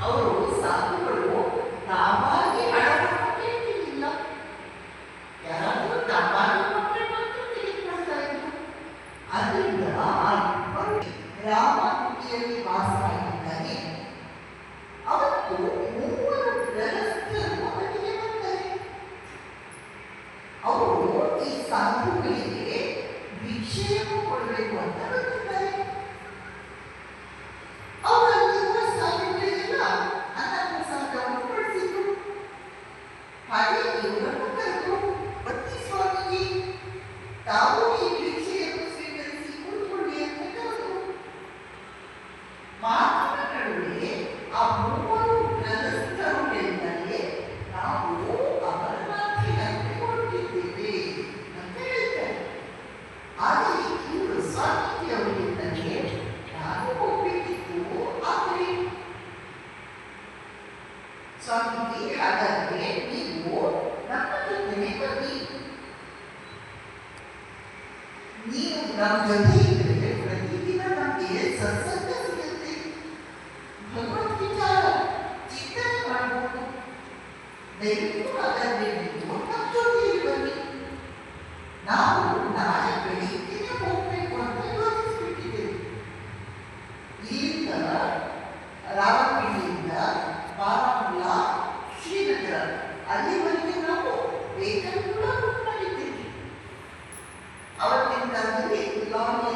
ಅವರು ಸಾಧುಗಳು ತಾವಾಗಿ ಹಣವನ್ನು ಕೇಳ್ತಿರ್ಲಿಲ್ಲ. ಯಾರಾದರೂ ತಾವಾಗಿ ಕೊಟ್ಟರೆ ಮಾತ್ರ ತೆಗೆದುಕೊಳ್ತಾ ಇದ್ರು. ಅದರಿಂದ ಆ ಇಬ್ಬರು ರಾಮಗುಡಿಯಲ್ಲಿ ವಾಸ ಆಗಿದ್ದಾನೆ. ಅವತ್ತು ಮೂವರು ಗೃಹಸ್ಥರು ಅವರಿಗೆ ಬರ್ತಾರೆ. ಅವರು ಈ ಸಾಧುಗಳಿಗೆ ಭಿಕ್ಷೆಯನ್ನು ಕೊಡಬೇಕು ಅಂತ ಬಂದಿದ್ದಾರೆ. ಅವರಲ್ಲಿರುವ ಸಾಧುಗಳಿಗೆಲ್ಲ ಅನ್ನ ಪ್ರಸಾದವನ್ನು ಕೊಡಿಸಿದ್ರು. ಹಾಗೆ ಇವರನ್ನು ಕರೆದು, ಬನ್ನಿ ಸ್ವಾಮೀಜಿ, ತಾವು ಈ ಭಿಕ್ಷೆಯನ್ನು ಸ್ವೀಕರಿಸಿ ಕೂತ್ಕೊಳ್ಳಿ ಅಂತ ಕರೆದು. ಮಾತಿನ ನಡುವೆ ಆ ಮೂವರು ಗೃಹಸ್ಥರು ಹೇಳ್ತಾರೆ, ನಾವು ಅಮರನಾಥಿನಲ್ಲಿ ಹೊರಟಿದ್ದೇವೆ ಅಂತ ಹೇಳ್ತಾರೆ. ಆದರೆ ಇವರು ಸ್ವಾಮೀಜಿ ಅವರು ಹೇಳ್ತಾರೆ, ನಾನು ಹೋಗ್ಬೇಕಿತ್ತು, ಆದರೆ ಸ್ವಾಮೀಜಿ ಹಾಗಾದ್ರೆ ನೀವು ನಮ್ಮ ಜೊತೆ ಬನ್ನಿ. ನೀವು ನಮ್ಮ ಜೊತೆ ಇದ್ದರೆ ಪ್ರತಿದಿನ ನಮಗೆ ಸತ್ಸಂಗ ಸಿಗುತ್ತೆ, ಭಗವದ್ ವಿಚಾರ ಚಿಂತನೆ ಮಾಡಬಹುದು. ದಯವಿಟ್ಟು ಹಾಗಾದ್ರೆ ನೀವು ನಮ್ಮ ಜೊತೆ ಬನ್ನಿ. ನಾವು ನಾಳೆ ಬೆಳಿಗ್ಗೆನೆ ಹೋಗ್ಬೇಕು ಅಂತ ಯೋಚಿಸ್ಬಿಟ್ಟಿದ್ದೇವೆ. ಇಲ್ಲಿಂದ ರಾವಣಗಿರಿಯಿಂದ ಬಾರಾಮುಲ್ಲಾ, ಶ್ರೀನಗರ ಅಲ್ಲಿವರೆಗೆ ನಾವು ವೆಹಿಕಲ್ ಕೂಡ ಬುಕ್ ಮಾಡಿದ್ದೇವೆ. ಅವತ್ತಿನ ಕಾಲದಲ್ಲಿ ಲಾರಿ